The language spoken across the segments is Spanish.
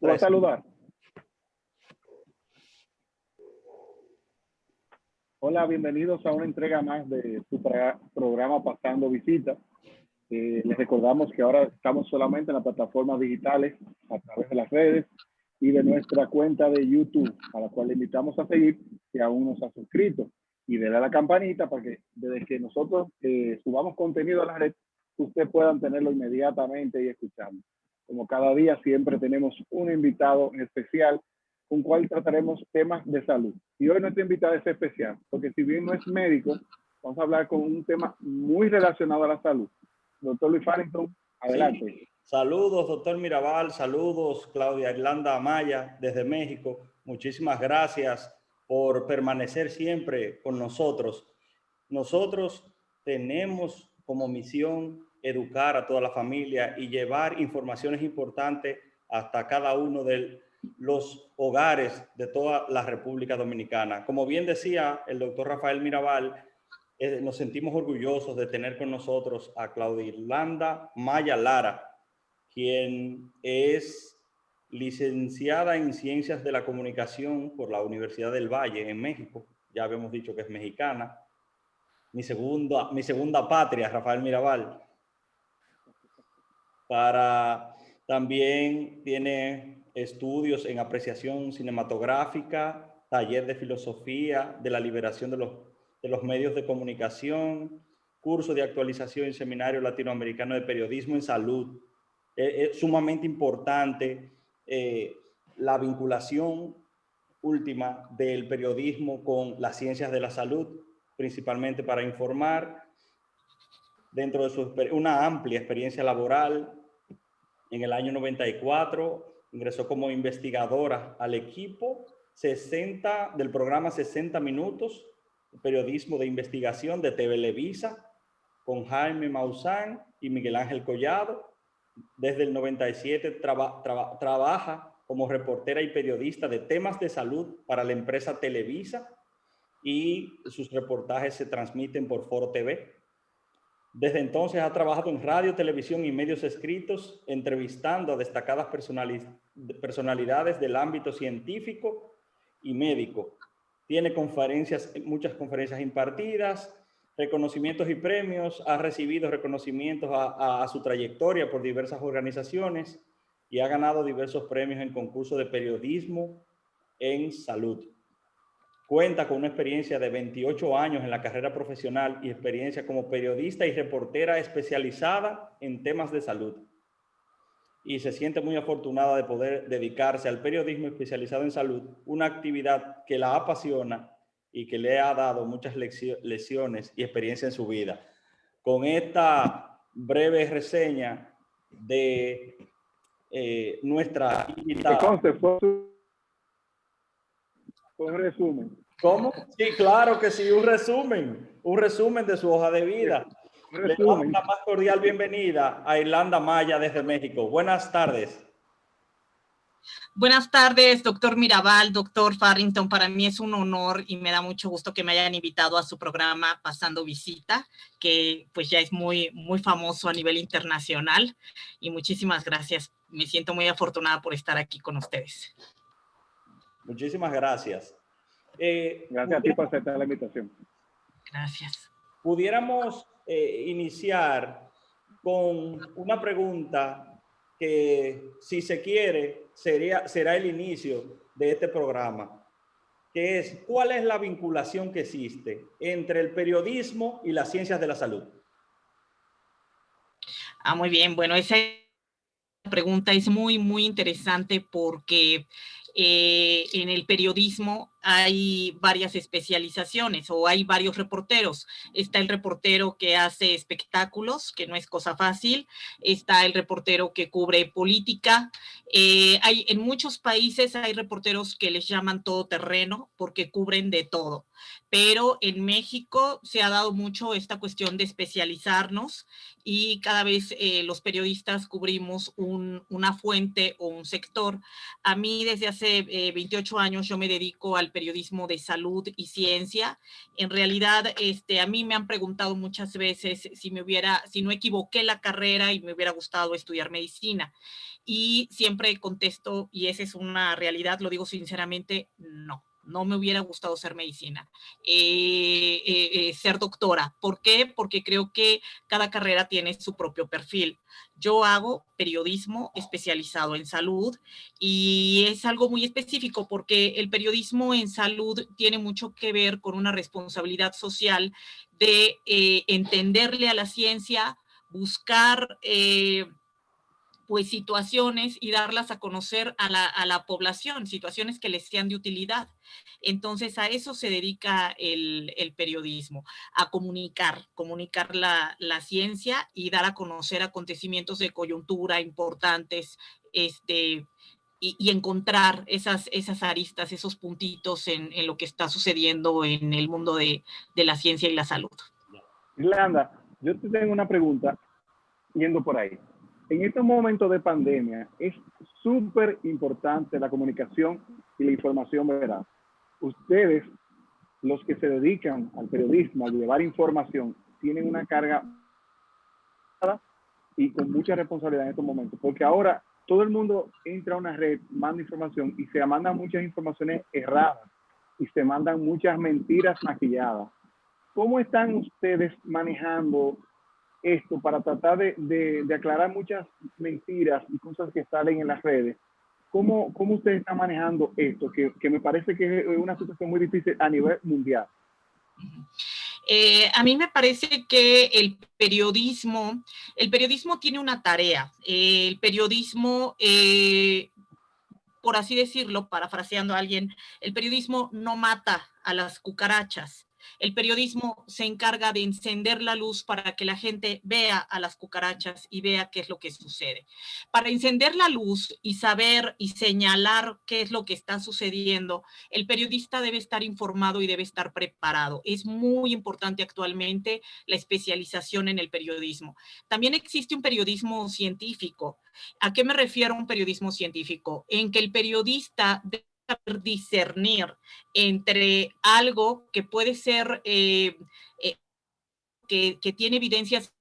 Voy a saludar. Hola, bienvenidos a una entrega más de su programa Pasando Visita. Les recordamos que ahora estamos solamente en las plataformas digitales a través de las redes y de nuestra cuenta de YouTube, a la cual le invitamos a seguir si aún no se ha suscrito. Y darle a la campanita para que desde que nosotros subamos contenido a la red, ustedes puedan tenerlo inmediatamente y escucharlo. Como cada día siempre tenemos un invitado especial con cual trataremos temas de salud. Y hoy nuestra invitada es especial, porque si bien no es médico, vamos a hablar con un tema muy relacionado a la salud. Doctor Luis Farrington, adelante. Sí. Saludos, doctor Mirabal, saludos, Claudia Irlanda Amaya, desde México. Muchísimas gracias por permanecer siempre con nosotros. Nosotros tenemos como misión educar a toda la familia y llevar informaciones importantes hasta cada uno de los hogares de toda la República Dominicana. Como bien decía el doctor Rafael Mirabal, nos sentimos orgullosos de tener con nosotros a Claudia Irlanda Maya Lara, quien es licenciada en Ciencias de la Comunicación por la Universidad del Valle en México. Ya habíamos dicho que es mexicana. Mi segunda patria, Rafael Mirabal. También tiene estudios en apreciación cinematográfica, taller de filosofía de la liberación de los medios de comunicación, curso de actualización en Seminario Latinoamericano de Periodismo en Salud. Es sumamente importante la vinculación última del periodismo con las ciencias de la salud, principalmente para informar. Dentro de una amplia experiencia laboral, en el año 94 ingresó como investigadora al equipo del programa 60 Minutos, periodismo de investigación de Televisa, con Jaime Maussan y Miguel Ángel Collado. Desde el 97 trabaja como reportera y periodista de temas de salud para la empresa Televisa y sus reportajes se transmiten por Foro TV. Desde entonces ha trabajado en radio, televisión y medios escritos, entrevistando a destacadas personalidades del ámbito científico y médico. Tiene muchas conferencias impartidas, reconocimientos y premios, ha recibido reconocimientos a su trayectoria por diversas organizaciones y ha ganado diversos premios en concursos de periodismo en salud. Cuenta con una experiencia de 28 años en la carrera profesional y experiencia como periodista y reportera especializada en temas de salud. Y se siente muy afortunada de poder dedicarse al periodismo especializado en salud, una actividad que la apasiona y que le ha dado muchas lecciones y experiencia en su vida. Con esta breve reseña de nuestra invitada. Un resumen. ¿Cómo? Sí, claro que sí, un resumen de su hoja de vida. Le damos la más cordial bienvenida a Irlanda Maya desde México. Buenas tardes. Buenas tardes, doctor Mirabal, doctor Farrington. Para mí es un honor y me da mucho gusto que me hayan invitado a su programa Pasando Visita, que pues ya es muy, muy famoso a nivel internacional. Y muchísimas gracias. Me siento muy afortunada por estar aquí con ustedes. Muchísimas gracias. Gracias a ti por aceptar la invitación. Gracias. Pudiéramos iniciar con una pregunta que, si se quiere, será el inicio de este programa, que es: ¿cuál es la vinculación que existe entre el periodismo y las ciencias de la salud? Muy bien. Bueno, esa pregunta es muy, muy interesante porque en el periodismo hay varias especializaciones o hay varios reporteros. Está el reportero que hace espectáculos, que no es cosa fácil. Está el reportero que cubre política. En muchos países hay reporteros que les llaman todoterreno porque cubren de todo. Pero en México se ha dado mucho esta cuestión de especializarnos y cada vez los periodistas cubrimos una fuente o un sector. A mí desde hace 28 años yo me dedico al al periodismo de salud y ciencia. En realidad, a mí me han preguntado muchas veces si no equivoqué la carrera y me hubiera gustado estudiar medicina. Y siempre contesto, y esa es una realidad, lo digo sinceramente, no me hubiera gustado ser medicina, ser doctora. ¿Por qué? Porque creo que cada carrera tiene su propio perfil. Yo hago periodismo especializado en salud y es algo muy específico porque el periodismo en salud tiene mucho que ver con una responsabilidad social de entenderle a la ciencia, buscar pues situaciones y darlas a conocer a la población, situaciones que les sean de utilidad. Entonces a eso se dedica el periodismo, a comunicar la ciencia y dar a conocer acontecimientos de coyuntura importantes, y encontrar esas aristas, esos puntitos en lo que está sucediendo en el mundo de la ciencia y la salud. Irlanda, yo te tengo una pregunta yendo por ahí. En estos momentos de pandemia es súper importante la comunicación y la información veraz. Ustedes, los que se dedican al periodismo, a llevar información, tienen una carga y con mucha responsabilidad en estos momentos, porque ahora todo el mundo entra a una red, manda información y se mandan muchas informaciones erradas y se mandan muchas mentiras maquilladas. ¿Cómo están ustedes manejando esto para tratar de aclarar muchas mentiras y cosas que salen en las redes? ¿Cómo ustedes están manejando esto? Que me parece que es una situación muy difícil a nivel mundial. A mí me parece que el periodismo tiene una tarea. El periodismo, por así decirlo, parafraseando a alguien, el periodismo no mata a las cucarachas. El periodismo se encarga de encender la luz para que la gente vea a las cucarachas y vea qué es lo que sucede. Para encender la luz y saber y señalar qué es lo que está sucediendo, el periodista debe estar informado y debe estar preparado. Es muy importante actualmente la especialización en el periodismo. También existe un periodismo científico. ¿A qué me refiero a un periodismo científico? En que el periodista debe discernir entre algo que puede ser que tiene evidencias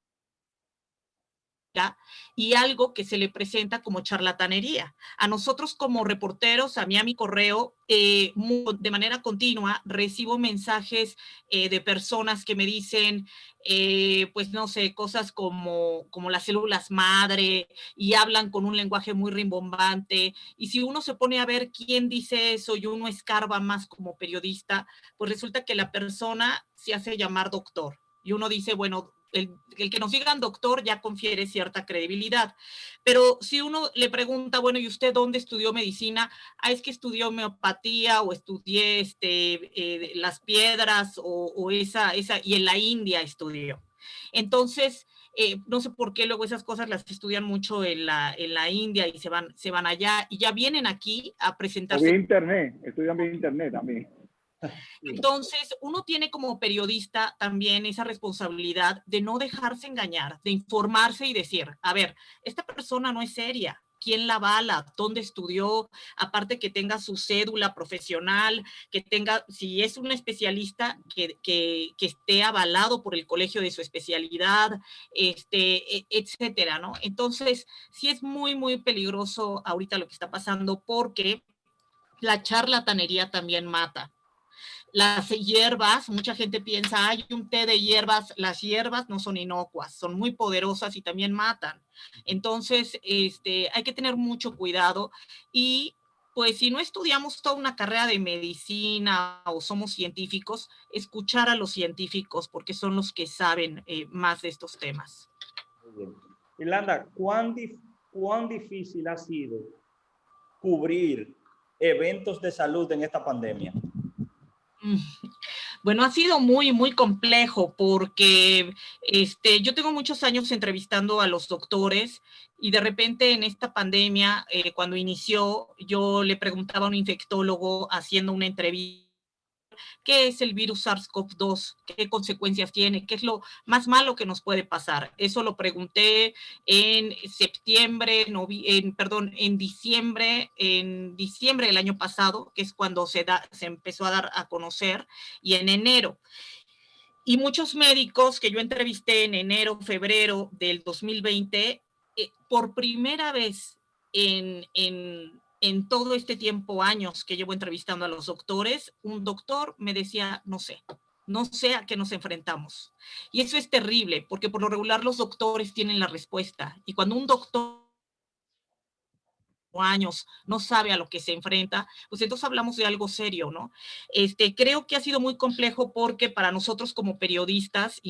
y algo que se le presenta como charlatanería. A nosotros como reporteros, a mi correo, de manera continua recibo mensajes de personas que me dicen, pues no sé, cosas como las células madre y hablan con un lenguaje muy rimbombante. Y si uno se pone a ver quién dice eso y uno escarba más como periodista, pues resulta que la persona se hace llamar doctor. Y uno dice, bueno, el que nos digan doctor ya confiere cierta credibilidad. Pero si uno le pregunta, bueno, ¿y usted dónde estudió medicina? Ah, es que estudió homeopatía o estudié las piedras o esa, y en la India estudió. Entonces, no sé por qué luego esas cosas las estudian mucho en la India y se van allá y ya vienen aquí a presentarse. O vía internet, estudian vía internet también. Entonces, uno tiene como periodista también esa responsabilidad de no dejarse engañar, de informarse y decir, a ver, esta persona no es seria, ¿quién la avala? ¿Dónde estudió? Aparte que tenga su cédula profesional, que tenga, si es un especialista, que esté avalado por el colegio de su especialidad, etcétera, ¿no? Entonces, sí es muy, muy peligroso ahorita lo que está pasando porque la charlatanería también mata. Las hierbas, mucha gente piensa, hay un té de hierbas, las hierbas no son inocuas, son muy poderosas y también matan. Entonces, hay que tener mucho cuidado y pues si no estudiamos toda una carrera de medicina o somos científicos, escuchar a los científicos porque son los que saben más de estos temas. Muy bien. Irlanda, ¿cuán difícil ha sido cubrir eventos de salud en esta pandemia? Bueno, ha sido muy, muy complejo porque yo tengo muchos años entrevistando a los doctores y de repente en esta pandemia, cuando inició, yo le preguntaba a un infectólogo haciendo una entrevista qué es el virus SARS-CoV-2, qué consecuencias tiene, qué es lo más malo que nos puede pasar. Eso lo pregunté en septiembre, en diciembre del año pasado, que es cuando se empezó a dar a conocer, y en enero. Y muchos médicos que yo entrevisté en enero, febrero del 2020, por primera vez en todo este tiempo, años que llevo entrevistando a los doctores, un doctor me decía, no sé a qué nos enfrentamos. Y eso es terrible, porque por lo regular los doctores tienen la respuesta. Y cuando un doctor años no sabe a lo que se enfrenta, pues entonces hablamos de algo serio, ¿no? Creo que ha sido muy complejo porque para nosotros como periodistas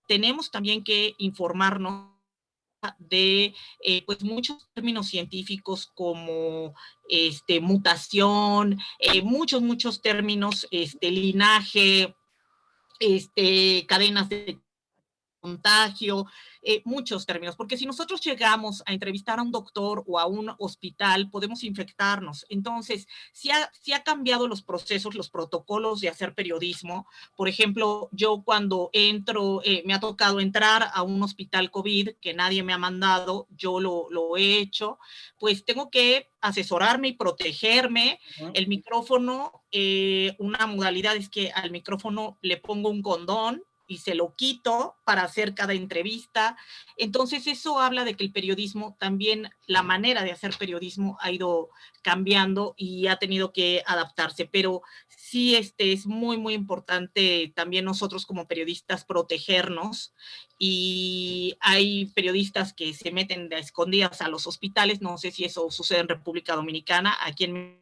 tenemos también que informarnos de pues muchos términos científicos como mutación, muchos términos, linaje, cadenas de contagio, muchos términos, porque si nosotros llegamos a entrevistar a un doctor o a un hospital, podemos infectarnos. Entonces, sí ha cambiado los procesos, los protocolos de hacer periodismo. Por ejemplo, yo cuando entro, me ha tocado entrar a un hospital COVID que nadie me ha mandado, yo lo he hecho, pues tengo que asesorarme y protegerme. El micrófono, una modalidad es que al micrófono le pongo un condón y se lo quito para hacer cada entrevista. Entonces eso habla de que el periodismo también, la manera de hacer periodismo ha ido cambiando y ha tenido que adaptarse, pero sí es muy importante también nosotros como periodistas protegernos, y hay periodistas que se meten de escondidas a los hospitales, no sé si eso sucede en República Dominicana, aquí en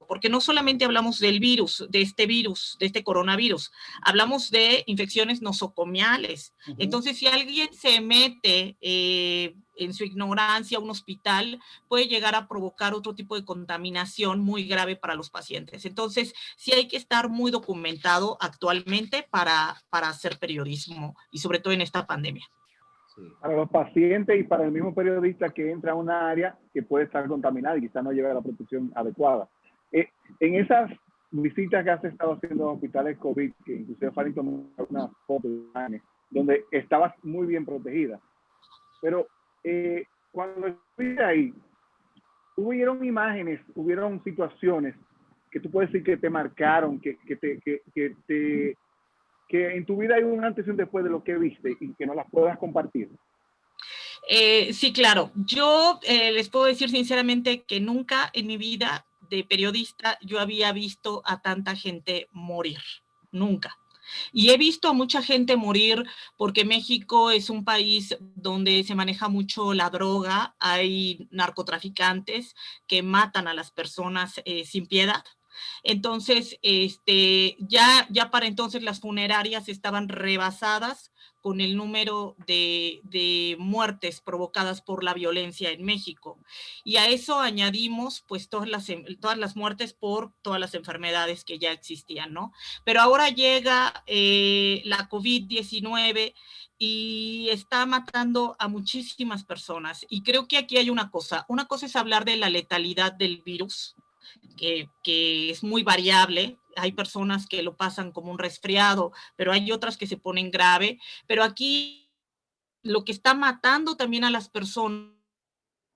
porque no solamente hablamos del virus, de este coronavirus, hablamos de infecciones nosocomiales. Entonces, si alguien se mete en su ignorancia a un hospital, puede llegar a provocar otro tipo de contaminación muy grave para los pacientes. Entonces, sí hay que estar muy documentado actualmente para hacer periodismo, y sobre todo en esta pandemia. Para los pacientes y para el mismo periodista que entra a una área que puede estar contaminada y quizás no lleve la protección adecuada. En esas visitas que has estado haciendo a hospitales COVID, que inclusive Fanny tomó una foto donde estabas muy bien protegida, pero cuando estuviste ahí, hubieron imágenes, hubieron situaciones que tú puedes decir que te marcaron, que en tu vida hay un antes y un después de lo que viste y que no las puedas compartir. Sí, claro. Yo les puedo decir sinceramente que nunca en mi vida de periodista yo había visto a tanta gente morir, nunca. Y he visto a mucha gente morir porque México es un país donde se maneja mucho la droga, hay narcotraficantes que matan a las personas sin piedad. Entonces, ya para entonces las funerarias estaban rebasadas con el número de muertes provocadas por la violencia en México. Y a eso añadimos pues todas las muertes por todas las enfermedades que ya existían, ¿no? Pero ahora llega la COVID-19 y está matando a muchísimas personas. Y creo que aquí hay una cosa es hablar de la letalidad del virus, que es muy variable. Hay personas que lo pasan como un resfriado, pero hay otras que se ponen grave. Pero aquí lo que está matando también a las personas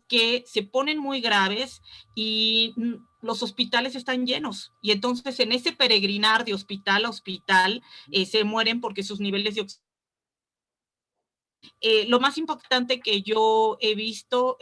que se ponen muy graves y los hospitales están llenos. Y entonces en ese peregrinar de hospital a hospital se mueren porque sus niveles de oxígeno. Lo más importante que yo he visto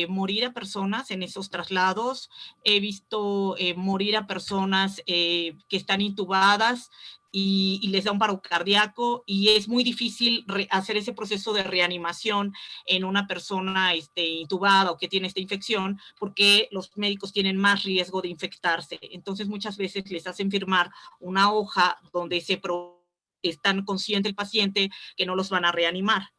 morir a personas en esos traslados, he visto morir a personas que están intubadas y les da un paro cardíaco, y es muy difícil hacer ese proceso de reanimación en una persona intubada o que tiene esta infección, porque los médicos tienen más riesgo de infectarse. Entonces muchas veces les hacen firmar una hoja donde están consciente el paciente que no los van a reanimar,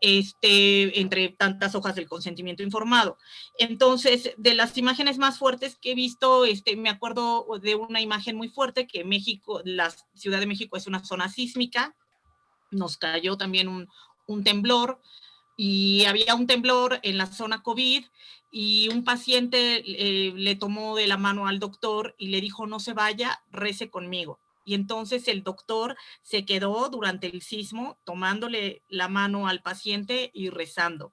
entre tantas hojas del consentimiento informado. Entonces, de las imágenes más fuertes que he visto, me acuerdo de una imagen muy fuerte que México, la Ciudad de México es una zona sísmica, nos cayó también un temblor, y había un temblor en la zona COVID y un paciente le tomó de la mano al doctor y le dijo, no se vaya, rece conmigo. Y entonces el doctor se quedó durante el sismo tomándole la mano al paciente y rezando.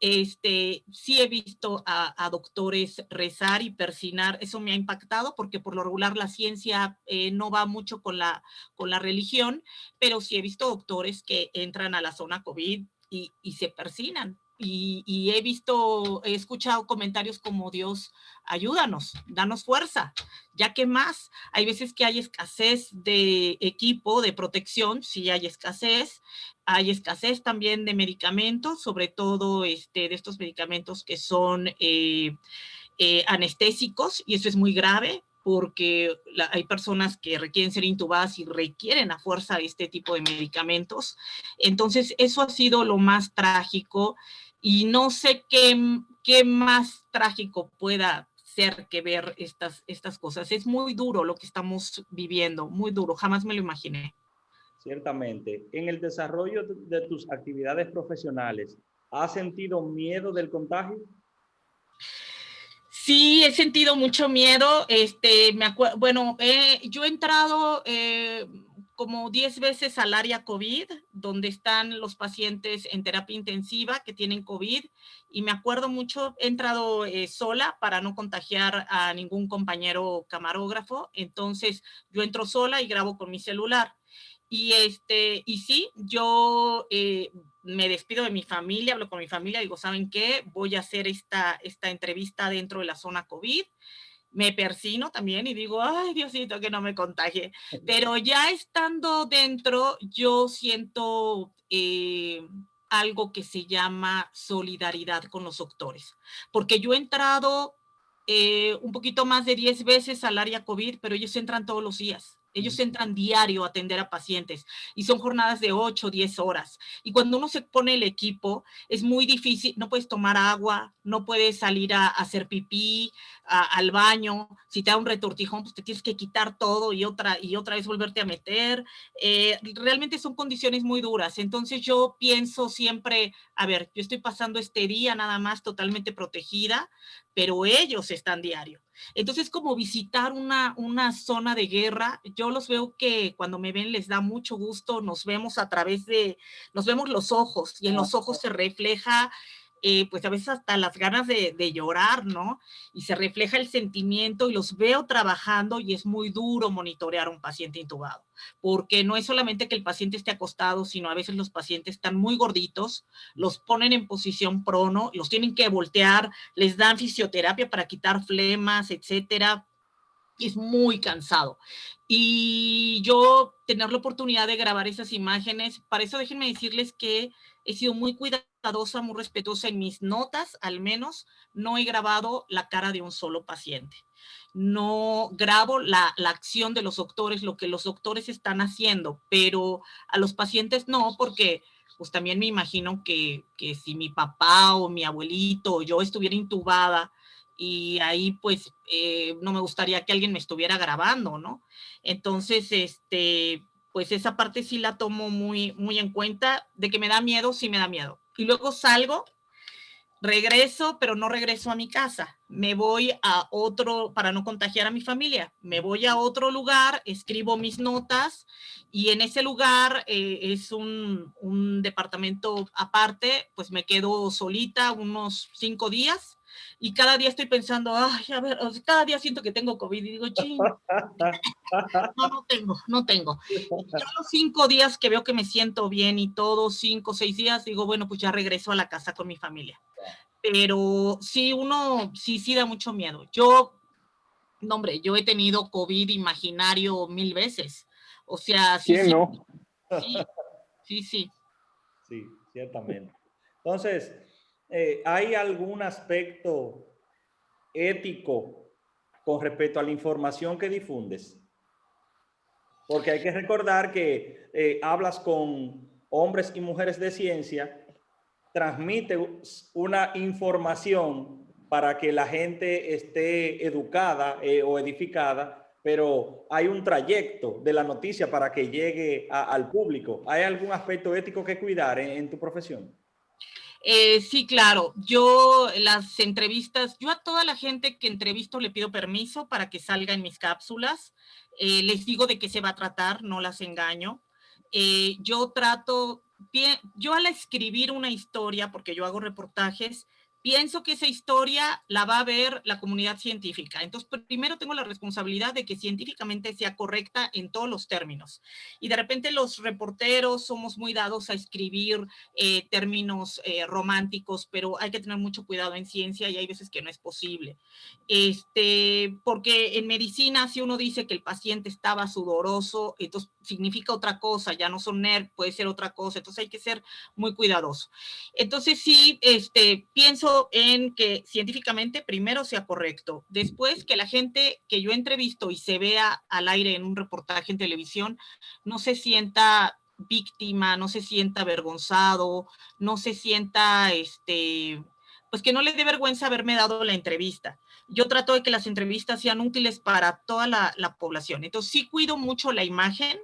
Sí he visto a doctores rezar y persignar, eso me ha impactado porque por lo regular la ciencia no va mucho con la religión, pero sí he visto doctores que entran a la zona COVID y se persignan. Y he escuchado comentarios como Dios, ayúdanos, danos fuerza, ya que más, hay veces que hay escasez de equipo de protección, sí hay escasez también de medicamentos, sobre todo de estos medicamentos que son anestésicos, y eso es muy grave porque hay personas que requieren ser intubadas y requieren a fuerza este tipo de medicamentos. Entonces, eso ha sido lo más trágico y no sé qué más trágico pueda ser que ver estas cosas. Es muy duro lo que estamos viviendo, muy duro, jamás me lo imaginé. Ciertamente. En el desarrollo de tus actividades profesionales, ¿has sentido miedo del contagio? Sí, he sentido mucho miedo. Bueno, yo he entrado como 10 veces al área COVID, donde están los pacientes en terapia intensiva que tienen COVID, y me acuerdo mucho, he entrado sola para no contagiar a ningún compañero camarógrafo, entonces yo entro sola y grabo con mi celular. Y sí, yo me despido de mi familia, hablo con mi familia, digo, ¿saben qué? Voy a hacer esta entrevista dentro de la zona COVID. Me persino también y digo, ay, Diosito, que no me contagie. Pero ya estando dentro, yo siento algo que se llama solidaridad con los doctores. Porque yo he entrado un poquito más de 10 veces al área COVID, pero ellos entran todos los días. Ellos entran diario a atender a pacientes y son jornadas de 8 o 10 horas. Y cuando uno se pone el equipo, es muy difícil, no puedes tomar agua, no puedes salir a hacer pipí, al baño, si te da un retortijón, pues te tienes que quitar todo y otra vez volverte a meter. Realmente son condiciones muy duras. Entonces yo pienso siempre, a ver, yo estoy pasando este día nada más totalmente protegida, pero ellos están diario. Entonces, como visitar una zona de guerra, yo los veo que cuando me ven les da mucho gusto, nos vemos nos vemos los ojos y en los ojos se refleja, pues a veces hasta las ganas de llorar, ¿no? Y se refleja el sentimiento y los veo trabajando y es muy duro monitorear a un paciente intubado, porque no es solamente que el paciente esté acostado, sino a veces los pacientes están muy gorditos, los ponen en posición prono, los tienen que voltear, les dan fisioterapia para quitar flemas, etcétera. Es muy cansado. Y yo tener la oportunidad de grabar esas imágenes, para eso déjenme decirles que he sido muy cuidadosa, muy respetuosa en mis notas, al menos no he grabado la cara de un solo paciente. No grabo la acción de los doctores, lo que los doctores están haciendo, pero a los pacientes no, porque pues también me imagino que si mi papá o mi abuelito o yo estuviera intubada, y ahí pues no me gustaría que alguien me estuviera grabando, ¿no? Entonces, pues esa parte sí la tomo muy, muy en cuenta, de que me da miedo, sí me da miedo. Y luego salgo, regreso, pero no regreso a mi casa. Me voy a otro, para no contagiar a mi familia, me voy a otro lugar, escribo mis notas y en ese lugar es un departamento aparte, pues me quedo solita unos 5 días y cada día estoy pensando, ay, a ver, cada día siento que tengo COVID y digo, ching, no tengo. Y yo los 5 días que veo que me siento bien y todo, 5 o 6 días, digo, bueno, pues ya regreso a la casa con mi familia. Pero sí, sí da mucho miedo. No hombre, yo he tenido COVID imaginario 1000 veces. O sea, sí, ¿Quién sí, no? sí. Sí, ciertamente. Entonces, ¿hay algún aspecto ético con respecto a la información que difundes? Porque hay que recordar que hablas con hombres y mujeres de ciencia, transmite una información para que la gente esté educada o edificada, pero hay un trayecto de la noticia para que llegue al público. ¿Hay algún aspecto ético que cuidar en tu profesión? Sí, claro. Yo las entrevistas, yo a toda la gente que entrevisto le pido permiso para que salga en mis cápsulas. Les digo de qué se va a tratar, no las engaño. Yo trato, yo al escribir una historia, porque yo hago reportajes, pienso que esa historia la va a ver la comunidad científica. Entonces, primero tengo la responsabilidad de que científicamente sea correcta en todos los términos. Y de repente los reporteros somos muy dados a escribir términos románticos, pero hay que tener mucho cuidado en ciencia y hay veces que no es posible. Porque en medicina, si uno dice que el paciente estaba sudoroso, entonces significa otra cosa, ya no son NERD, puede ser otra cosa, entonces hay que ser muy cuidadoso. Entonces sí, pienso en que científicamente primero sea correcto, después que la gente que yo entrevisto y se vea al aire en un reportaje en televisión, no se sienta víctima, no se sienta avergonzado, no se sienta, pues que no le dé vergüenza haberme dado la entrevista. Yo trato de que las entrevistas sean útiles para toda la población. Entonces sí cuido mucho la imagen,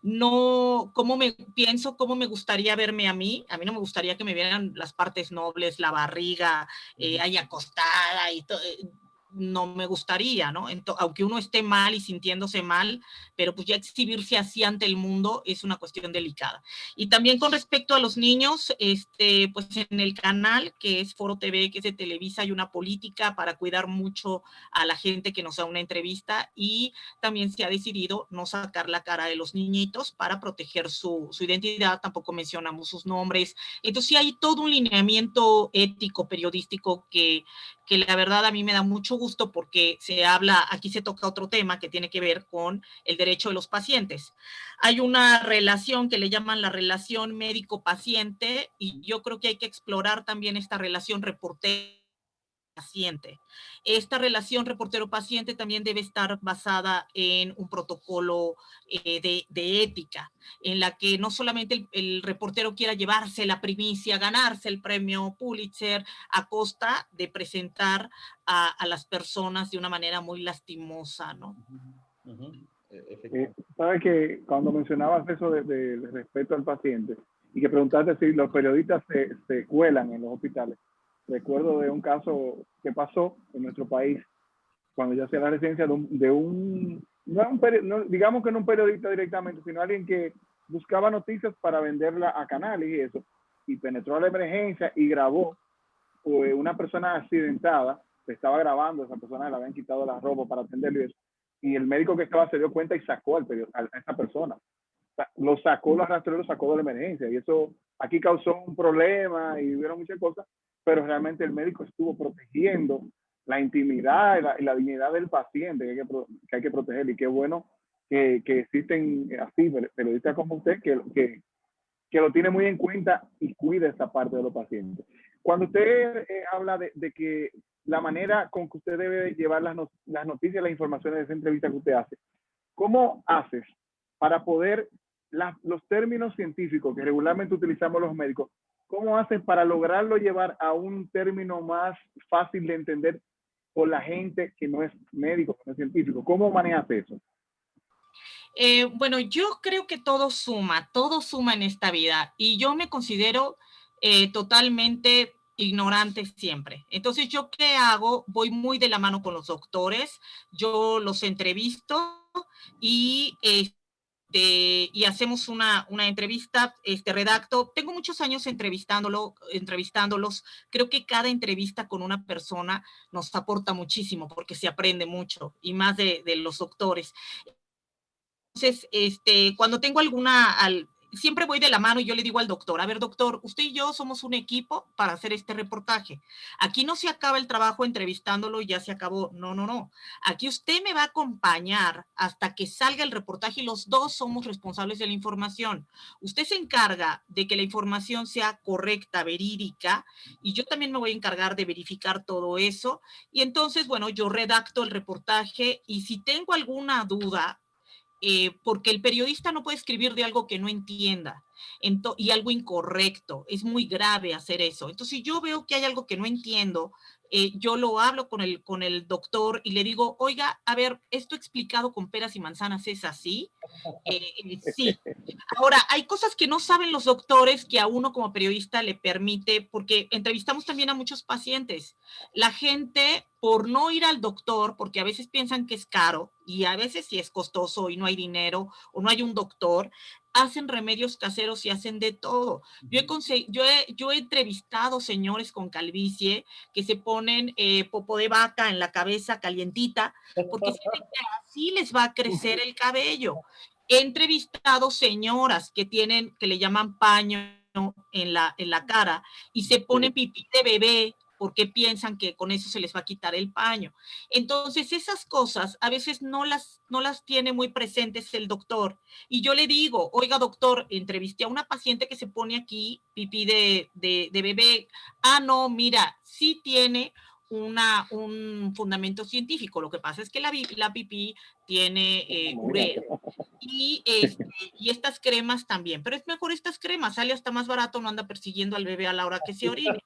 no, cómo me pienso, cómo me gustaría verme a mí no me gustaría que me vieran las partes nobles, la barriga, ahí acostada y todo, no me gustaría, ¿no? Aunque uno esté mal y sintiéndose mal, pero pues ya exhibirse así ante el mundo es una cuestión delicada. Y también con respecto a los niños, pues en el canal que es Foro TV, que es de Televisa, hay una política para cuidar mucho a la gente que nos da una entrevista y también se ha decidido no sacar la cara de los niñitos para proteger su identidad, tampoco mencionamos sus nombres. Entonces sí hay todo un lineamiento ético, periodístico que la verdad a mí me da mucho gusto porque se habla, aquí se toca otro tema que tiene que ver con el derecho de los pacientes. Hay una relación que le llaman la relación médico-paciente y yo creo que hay que explorar también esta relación reportero paciente. Esta relación reportero-paciente también debe estar basada en un protocolo de ética, en la que no solamente el reportero quiera llevarse la primicia, ganarse el premio Pulitzer a costa de presentar a las personas de una manera muy lastimosa, ¿no? Sabes que cuando mencionabas eso de respeto al paciente y que preguntaste si los periodistas se cuelan en los hospitales, recuerdo de un caso que pasó en nuestro país cuando yo hacía la residencia no, digamos que no un periodista directamente, sino alguien que buscaba noticias para venderla a canales y eso, y penetró a la emergencia y grabó una persona accidentada, se estaba grabando, esa persona le habían quitado la ropa para atenderlo y eso, y el médico que estaba se dio cuenta y sacó a esa persona. O sea, lo sacó, lo arrastró y lo sacó de la emergencia. Y eso aquí causó un problema y hubieron muchas cosas, pero realmente el médico estuvo protegiendo la intimidad y la dignidad del paciente que hay que proteger. Y qué bueno que existen así periodistas como usted que lo tiene muy en cuenta y cuida esa parte de los pacientes. Cuando usted habla de que la manera con que usted debe llevar las noticias, las informaciones de esa entrevista que usted hace, ¿cómo haces para poder los términos científicos que regularmente utilizamos los médicos, cómo haces para lograrlo llevar a un término más fácil de entender por la gente que no es médico, que no es científico? ¿Cómo manejas eso? Bueno, yo creo que todo suma en esta vida y yo me considero totalmente ignorante siempre. Entonces, ¿yo qué hago? Voy muy de la mano con los doctores, yo los entrevisto y y hacemos una entrevista, redacto. Tengo muchos años entrevistándolos. Creo que cada entrevista con una persona nos aporta muchísimo porque se aprende mucho y más de los doctores. Entonces, cuando tengo siempre voy de la mano y yo le digo al doctor, a ver, doctor, usted y yo somos un equipo para hacer este reportaje. Aquí no se acaba el trabajo entrevistándolo y ya se acabó. No, no, no. Aquí usted me va a acompañar hasta que salga el reportaje y los dos somos responsables de la información. Usted se encarga de que la información sea correcta, verídica, y yo también me voy a encargar de verificar todo eso. Y entonces, bueno, yo redacto el reportaje y si tengo alguna duda, porque el periodista no puede escribir de algo que no entienda y algo incorrecto. Es muy grave hacer eso. Entonces, si yo veo que hay algo que no entiendo, yo lo hablo con el doctor y le digo, oiga, a ver, esto explicado con peras y manzanas es así. Sí. Ahora, hay cosas que no saben los doctores que a uno como periodista le permite, porque entrevistamos también a muchos pacientes. La gente, por no ir al doctor, porque a veces piensan que es caro y a veces sí es costoso y no hay dinero o no hay un doctor, hacen remedios caseros y hacen de todo. Yo he entrevistado señores con calvicie que se ponen popó de vaca en la cabeza calientita porque sienten que así les va a crecer el cabello. He entrevistado señoras que le llaman paño en la cara y se ponen pipí de bebé porque piensan que con eso se les va a quitar el paño. Entonces, esas cosas a veces no las tiene muy presentes el doctor. Y yo le digo, oiga, doctor, entrevisté a una paciente que se pone aquí pipí de bebé. Ah, no, mira, sí tiene un fundamento científico. Lo que pasa es que la pipí tiene urea. Y estas cremas también, pero es mejor estas cremas, sale hasta más barato, no anda persiguiendo al bebé a la hora que se orine.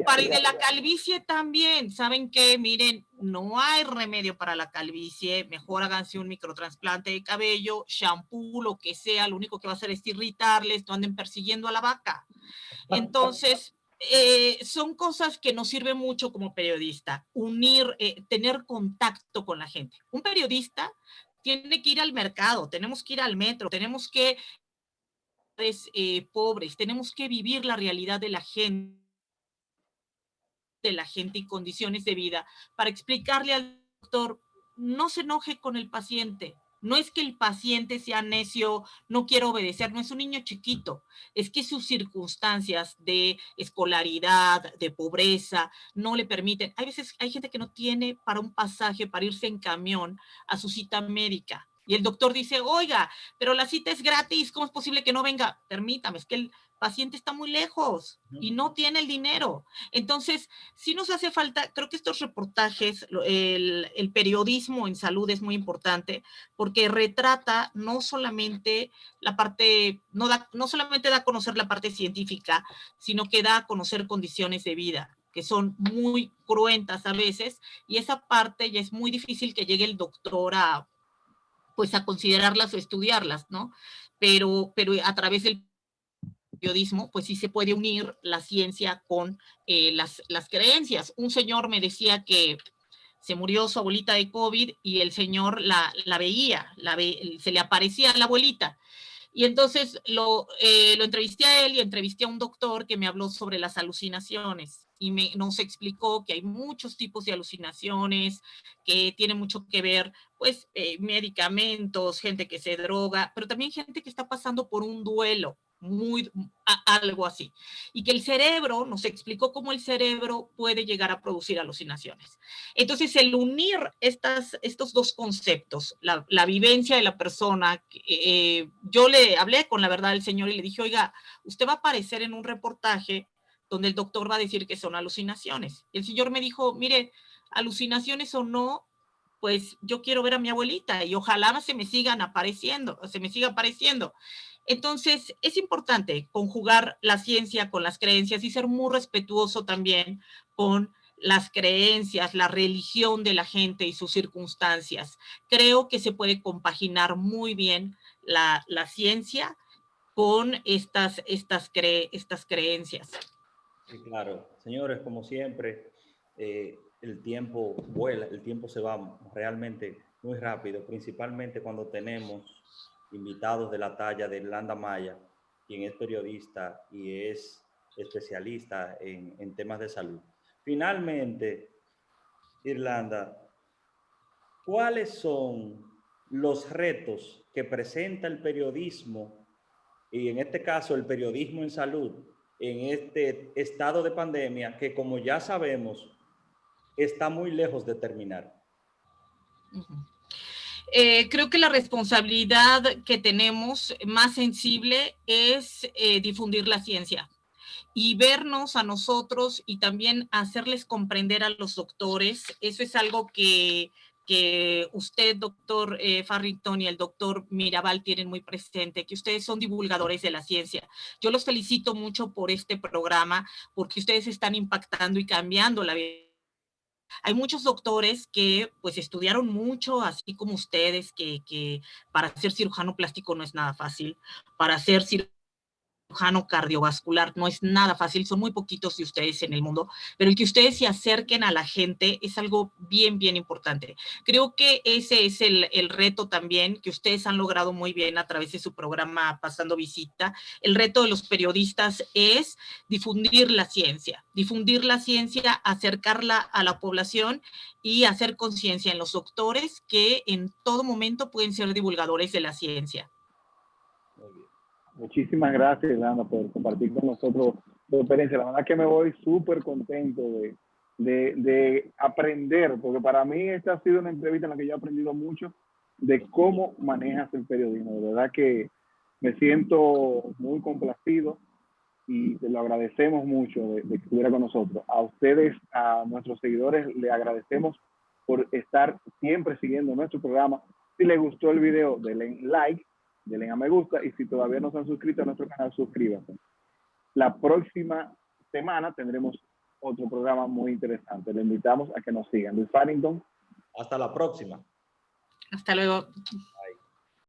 Para y de la calvicie también, ¿saben qué? Miren, no hay remedio para la calvicie, mejor háganse un microtrasplante de cabello, shampoo, lo que sea, lo único que va a hacer es irritarles, no anden persiguiendo a la vaca. Entonces, son cosas que nos sirven mucho como periodista, tener contacto con la gente. Un periodista tiene que ir al mercado, tenemos que ir al metro, tenemos que pobres, tenemos que vivir la realidad de la gente y condiciones de vida para explicarle al doctor, no se enoje con el paciente. No es que el paciente sea necio, no quiere obedecer, no es un niño chiquito, es que sus circunstancias de escolaridad, de pobreza, no le permiten. Hay veces, hay gente que no tiene para un pasaje, para irse en camión a su cita médica. Y el doctor dice, oiga, pero la cita es gratis, ¿cómo es posible que no venga? Permítame, es que el paciente está muy lejos y no tiene el dinero. Entonces, sí nos hace falta, creo que estos reportajes, el periodismo en salud es muy importante porque retrata no solamente la parte, no solamente da a conocer la parte científica, sino que da a conocer condiciones de vida que son muy cruentas a veces, y esa parte ya es muy difícil que llegue el doctor a considerarlas o estudiarlas, ¿no? Pero a través del periodismo, pues sí se puede unir la ciencia con las creencias. Un señor me decía que se murió su abuelita de COVID y el señor la veía, se le aparecía a la abuelita. Y entonces lo entrevisté a él y entrevisté a un doctor que me habló sobre las alucinaciones y nos explicó que hay muchos tipos de alucinaciones, que tiene mucho que ver, pues, medicamentos, gente que se droga, pero también gente que está pasando por un duelo, algo así. Y que el cerebro, nos explicó cómo el cerebro puede llegar a producir alucinaciones. Entonces, el unir estos dos conceptos, la vivencia de la persona, yo le hablé con la verdad del señor y le dije, oiga, usted va a aparecer en un reportaje donde el doctor va a decir que son alucinaciones. Y el señor me dijo, mire, alucinaciones o no, pues yo quiero ver a mi abuelita y ojalá se me siga apareciendo. Entonces, es importante conjugar la ciencia con las creencias y ser muy respetuoso también con las creencias, la religión de la gente y sus circunstancias. Creo que se puede compaginar muy bien la ciencia con estas creencias. Sí, claro. Señores, como siempre, el tiempo vuela, el tiempo se va realmente muy rápido, principalmente cuando tenemos invitados de la talla de Irlanda Maya, quien es periodista y es especialista en temas de salud. Finalmente, Irlanda, ¿cuáles son los retos que presenta el periodismo, y en este caso el periodismo en salud, en este estado de pandemia que, como ya sabemos, está muy lejos de terminar? Creo que la responsabilidad que tenemos más sensible es difundir la ciencia y vernos a nosotros y también hacerles comprender a los doctores. Eso es algo que que usted, doctor Farrington, y el doctor Mirabal tienen muy presente, que ustedes son divulgadores de la ciencia. Yo los felicito mucho por este programa, porque ustedes están impactando y cambiando la vida. Hay muchos doctores que pues estudiaron mucho, así como ustedes, que para ser cirujano plástico no es nada fácil, para ser cirujano cardiovascular no es nada fácil, son muy poquitos de ustedes en el mundo, pero el que ustedes se acerquen a la gente es algo bien, bien importante. Creo que ese es el reto también que ustedes han logrado muy bien a través de su programa Pasando Visita. El reto de los periodistas es difundir la ciencia, acercarla a la población y hacer conciencia en los doctores que en todo momento pueden ser divulgadores de la ciencia. Muy bien. Muchísimas gracias, Irlanda, por compartir con nosotros tu experiencia. La verdad que me voy súper contento de aprender, porque para mí esta ha sido una entrevista en la que yo he aprendido mucho de cómo manejas el periodismo. De verdad que me siento muy complacido y te lo agradecemos mucho de que estuviera con nosotros. A ustedes, a nuestros seguidores, le agradecemos por estar siempre siguiendo nuestro programa. Si les gustó el video, denle like, denle a me gusta, y si todavía no se han suscrito a nuestro canal, suscríbanse. La próxima semana tendremos otro programa muy interesante. Les invitamos a que nos sigan. Luis Farrington. Hasta la próxima. Hasta luego.